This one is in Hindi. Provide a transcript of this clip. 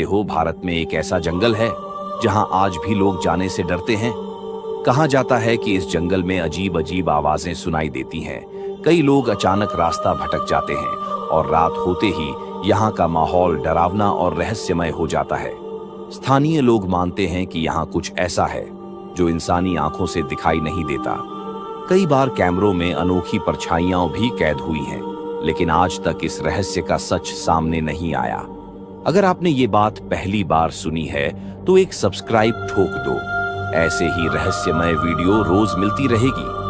हो भारत में एक ऐसा जंगल है जहां आज भी लोग जाने से डरते हैं। कहा जाता है कि इस जंगल में अजीब अजीब आवाजें सुनाई देती हैं। कई लोग अचानक रास्ता भटक जाते हैं और रात होते ही यहाँ का माहौल डरावना और रहस्यमय हो जाता है। स्थानीय लोग मानते हैं कि यहाँ कुछ ऐसा है जो इंसानी आंखों से दिखाई नहीं देता। कई बार कैमरों में अनोखी परछाइयां भी कैद हुई हैं, लेकिन आज तक इस रहस्य का सच सामने नहीं आया। अगर आपने ये बात पहली बार सुनी है तो एक सब्सक्राइब ठोक दो। ऐसे ही रहस्यमय वीडियो रोज मिलती रहेगी।